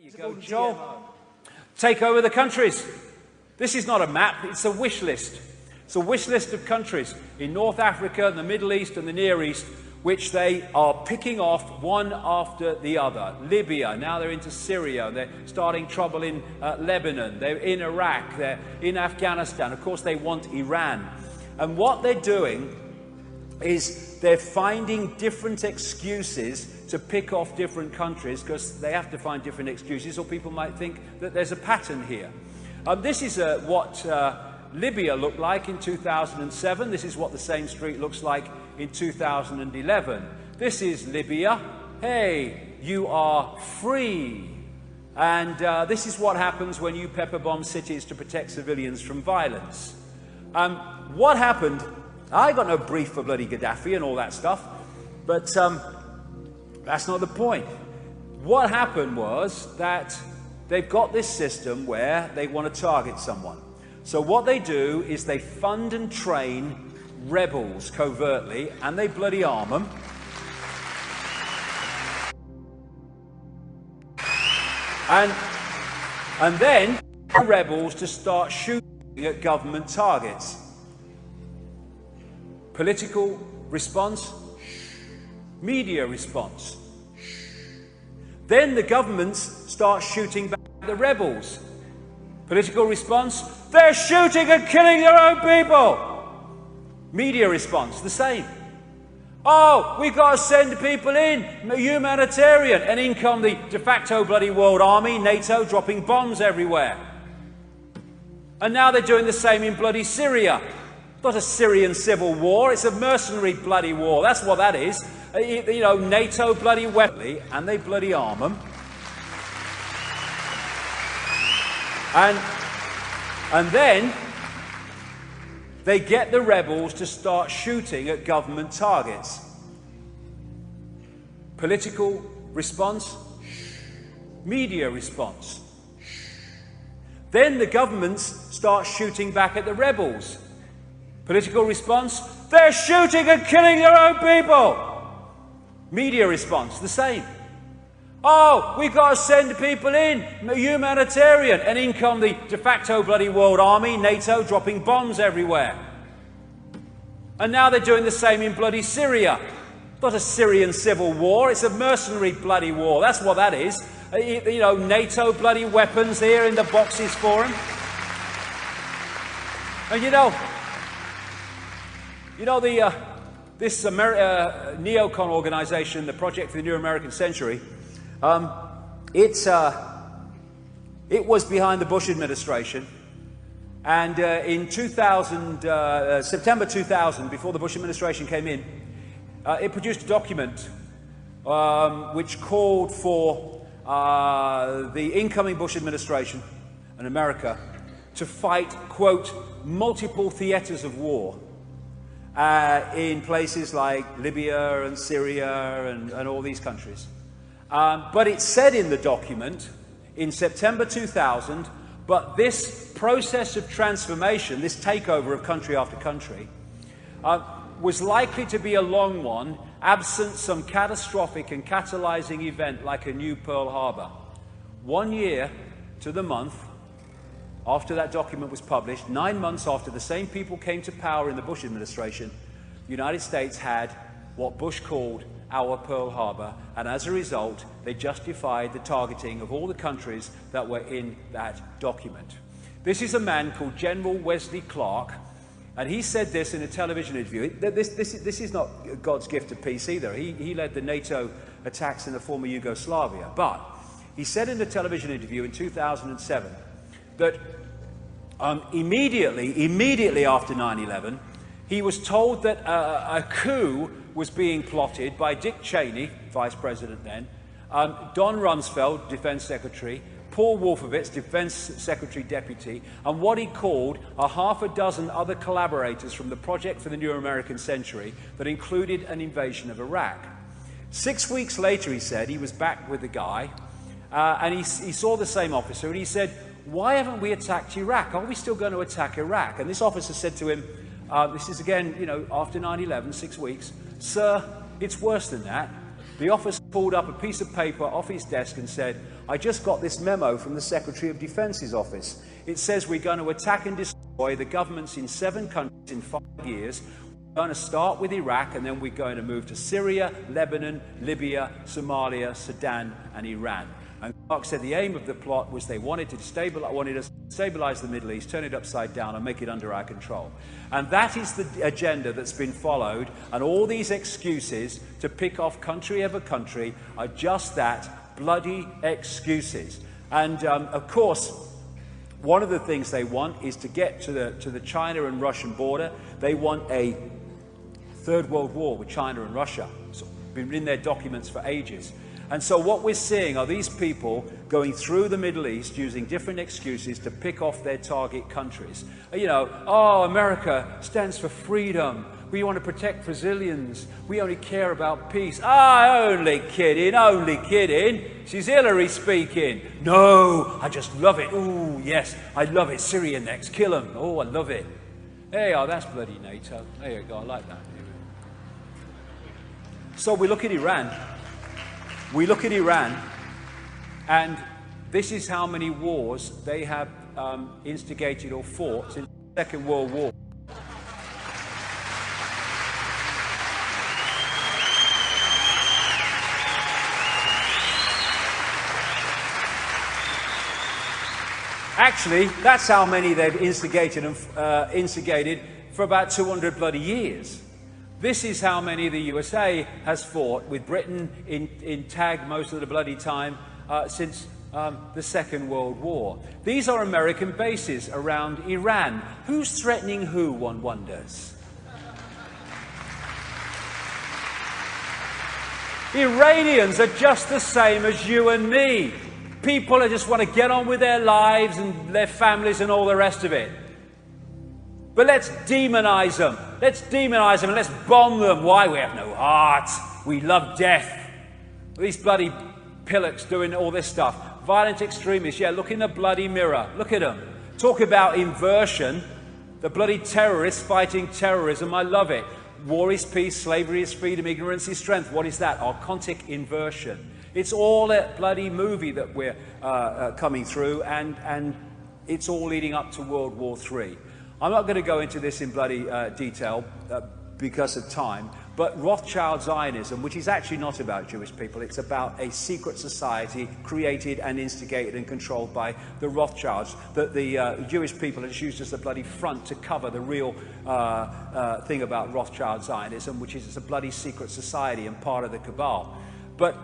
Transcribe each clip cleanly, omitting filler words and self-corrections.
You go, Joel. Take over the countries. This is not a map, it's a wish list. It's a wish list of countries in North Africa, the Middle East and the Near East, which they are picking off one after the other. Libya, now they're into Syria, they're starting trouble in Lebanon, they're in Iraq, they're in Afghanistan. Of course, they want Iran. And what they're doing is they're finding different excuses to pick off different countries, because they have to find different excuses, or people might think that there's a pattern here. This is what Libya looked like in 2007. This is what the same street looks like in 2011. This is Libya. Hey, you are free. And this is what happens when you pepper bomb cities to protect civilians from violence. What happened? I got no brief for bloody Gaddafi and all that stuff, but that's not the point. What happened was that they've got this system where they want to target someone. So what they do is they fund and train rebels covertly, and they bloody arm them. And then the rebels to start shooting at government targets. Political response, media response. Then the governments start shooting back at the rebels. Political response, they're shooting and killing their own people. Media response, the same. Oh, we've got to send people in, humanitarian, and in come the de facto bloody world army, NATO, dropping bombs everywhere. And now they're doing the same in bloody Syria. Not a Syrian civil war, it's a mercenary bloody war. That's what that is. You know, NATO bloody weapon, and they bloody arm them. And then they get the rebels to start shooting at government targets. Political response, media response. Then the governments start shooting back at the rebels. Political response, they're shooting and killing their own people. Media response, the same. Oh, we've got to send people in, humanitarian, and in come the de facto bloody world army, NATO, dropping bombs everywhere. And now they're doing the same in bloody Syria. Not a Syrian civil war, it's a mercenary bloody war. That's what that is. You know, NATO bloody weapons here in the boxes for them. And this neocon organization, the Project for the New American Century, it was behind the Bush administration, and in September 2000, before the Bush administration came in, it produced a document which called for the incoming Bush administration and America to fight, quote, multiple theaters of war in places like Libya and Syria and all these countries. But it said in the document, in September 2000, but this process of transformation, this takeover of country after country, was likely to be a long one, absent some catastrophic and catalyzing event like a new Pearl Harbor. 1 year to the month after that document was published, 9 months after the same people came to power in the Bush administration, the United States had what Bush called our Pearl Harbor, and as a result, they justified the targeting of all the countries that were in that document. This is a man called General Wesley Clark, and he said this in a television interview. This is not God's gift to peace either. He led the NATO attacks in the former Yugoslavia, but he said in a television interview in 2007 that immediately after 9/11, he was told that a coup was being plotted by Dick Cheney, Vice President then, Don Rumsfeld, Defense Secretary, Paul Wolfowitz, Defense Secretary Deputy, and what he called a half a dozen other collaborators from the Project for the New American Century that included an invasion of Iraq. 6 weeks later, he said, he was back with the guy, and he saw the same officer, and he said, why haven't we attacked Iraq? Are we still going to attack Iraq? And this officer said to him, this is again, after 9/11, 6 weeks, sir, it's worse than that. The officer pulled up a piece of paper off his desk and said, I just got this memo from the Secretary of Defence's office. It says we're going to attack and destroy the governments in 7 countries in 5 years. We're going to start with Iraq, and then we're going to move to Syria, Lebanon, Libya, Somalia, Sudan, and Iran. And Clark said the aim of the plot was they wanted us to stabilize the Middle East, turn it upside down, and make it under our control. And that is the agenda that's been followed, and all these excuses to pick off country over country are just that, bloody excuses. And of course, one of the things they want is to get to the China and Russian border. They want a third world war with China and Russia. It's been in their documents for ages. And so what we're seeing are these people going through the Middle East using different excuses to pick off their target countries. You know, oh, America stands for freedom. We want to protect Brazilians. We only care about peace. Ah, only kidding, only kidding. She's Hillary speaking. No, I just love it. Ooh, yes, I love it. Syria next, kill them. Oh, I love it. There you are, that's bloody NATO. There you go, I like that. So we look at Iran. We look at Iran, and this is how many wars they have instigated or fought since the Second World War. Actually, that's how many they've instigated for about 200 bloody years. This is how many the USA has fought with Britain in tag most of the bloody time since the Second World War. These are American bases around Iran. Who's threatening who, one wonders? Iranians are just the same as you and me. People that just want to get on with their lives and their families and all the rest of it. But let's demonize them. Let's demonize them and let's bomb them. Why? We have no heart. We love death. These bloody pillocks doing all this stuff. Violent extremists. Yeah, look in the bloody mirror. Look at them. Talk about inversion. The bloody terrorists fighting terrorism. I love it. War is peace. Slavery is freedom. Ignorance is strength. What is that? Archontic inversion. It's all a bloody movie that we're coming through, and it's all leading up to World War III. I'm not going to go into this in bloody detail because of time, but Rothschild Zionism, which is actually not about Jewish people, it's about a secret society created and instigated and controlled by the Rothschilds, that the Jewish people have used as a bloody front to cover the real thing about Rothschild Zionism, which is it's a bloody secret society and part of the cabal. But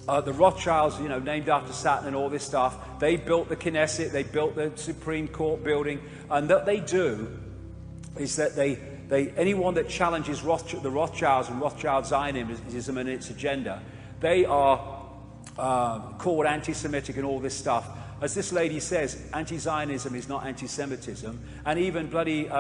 the Rothschilds, you know, named after Saturn and all this stuff, they built the Knesset, they built the Supreme Court building, and what they do is that anyone that challenges the Rothschilds and Rothschild Zionism and its agenda, they are called anti-Semitic and all this stuff. As this lady says, anti-Zionism is not anti-Semitism, and even bloody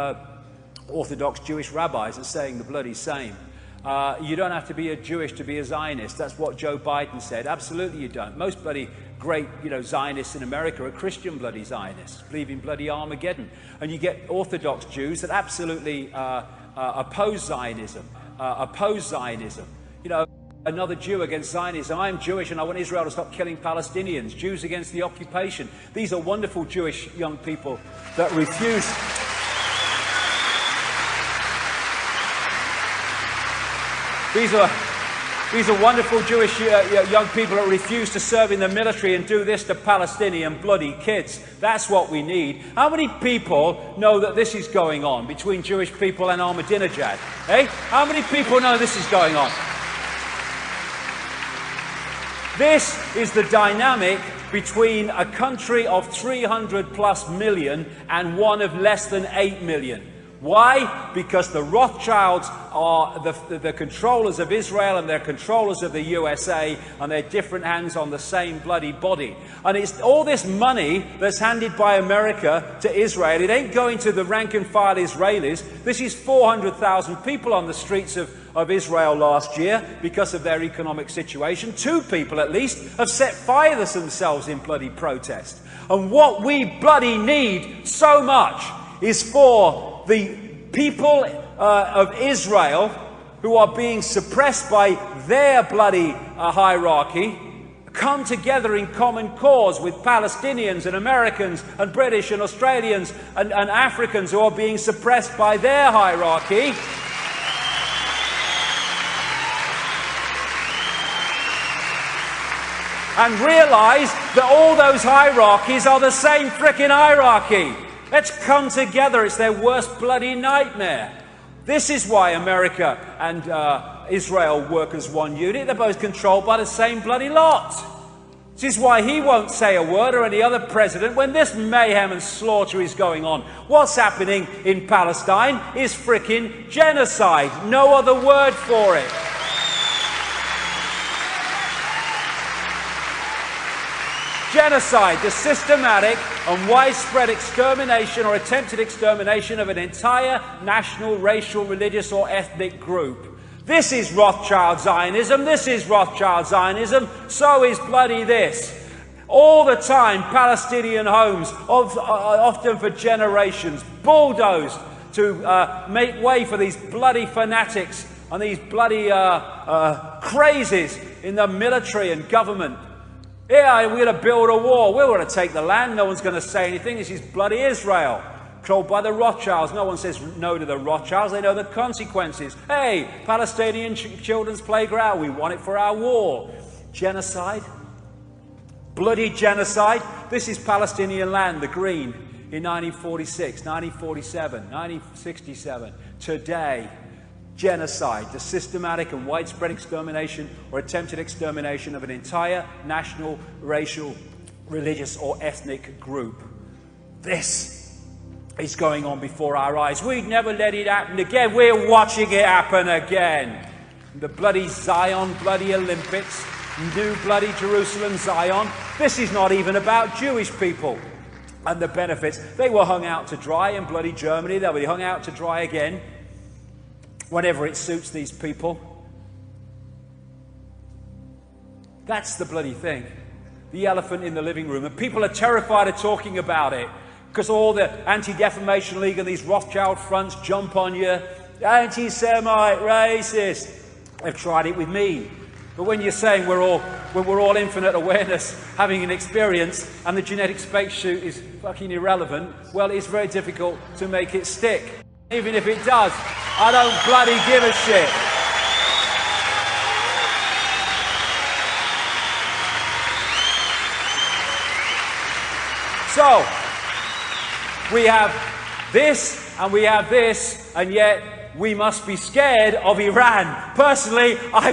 Orthodox Jewish rabbis are saying the bloody same. You don't have to be a Jewish to be a Zionist. That's what Joe Biden said. Absolutely you don't. Most bloody great, Zionists in America are Christian bloody Zionists, believe in bloody Armageddon. And you get Orthodox Jews that absolutely oppose Zionism. You know, another Jew against Zionism. I'm Jewish and I want Israel to stop killing Palestinians. Jews against the occupation. These are wonderful Jewish young people that refuse... These are wonderful Jewish young people that refuse to serve in the military and do this to Palestinian bloody kids. That's what we need. How many people know that this is going on between Jewish people and Ahmadinejad? Eh? How many people know this is going on? This is the dynamic between a country of 300 plus million and one of less than 8 million. Why? Because the Rothschilds are the controllers of Israel and they're controllers of the USA, and they're different hands on the same bloody body. And it's all this money that's handed by America to Israel. It ain't going to the rank and file Israelis. This is 400,000 people on the streets of Israel last year because of their economic situation. 2 people at least have set fire to themselves in bloody protest. And what we bloody need so much is for the people of Israel who are being suppressed by their bloody hierarchy, come together in common cause with Palestinians and Americans and British and Australians and Africans who are being suppressed by their hierarchy. And realize that all those hierarchies are the same frickin' hierarchy. Let's come together. It's their worst bloody nightmare. This is why America and Israel work as one unit. They're both controlled by the same bloody lot. This is why he won't say a word, or any other president, when this mayhem and slaughter is going on. What's happening in Palestine is frickin' genocide. No other word for it. Genocide, the systematic and widespread extermination or attempted extermination of an entire national, racial, religious or ethnic group. This is Rothschild Zionism, this is Rothschild Zionism, so is bloody this. All the time, Palestinian homes, often for generations, bulldozed to make way for these bloody fanatics and these bloody crazies in the military and government. Yeah, we're going to build a wall. We're going to take the land. No one's going to say anything. This is bloody Israel, controlled by the Rothschilds. No one says no to the Rothschilds. They know the consequences. Hey, Palestinian children's playground. We want it for our war. Genocide. Bloody genocide. This is Palestinian land, the green, in 1946, 1947, 1967. Today, genocide, the systematic and widespread extermination or attempted extermination of an entire national, racial, religious or ethnic group. This is going on before our eyes. We'd never let it happen again. We're watching it happen again. The bloody Zion, bloody Olympics, new bloody Jerusalem, Zion. This is not even about Jewish people and the benefits. They were hung out to dry in bloody Germany. They'll be hung out to dry again whenever it suits these people. That's the bloody thing. The elephant in the living room. And people are terrified of talking about it because all the Anti-Defamation League and these Rothschild fronts jump on you. Anti-Semite, racist. They've tried it with me. But when you're saying when we're all infinite awareness, having an experience, and the genetic spacesuit is fucking irrelevant, well, it's very difficult to make it stick. Even if it does, I don't bloody give a shit. So, we have this and we have this, and yet we must be scared of Iran. Personally, I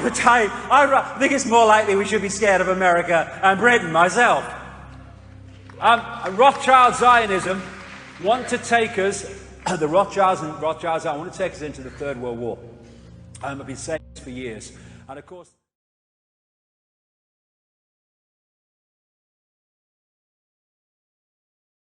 think it's more likely we should be scared of America and Britain, myself. Rothschild Zionism want to take us, the Rothschilds I want to take us into the Third World War. I've been saying this for years. And of course...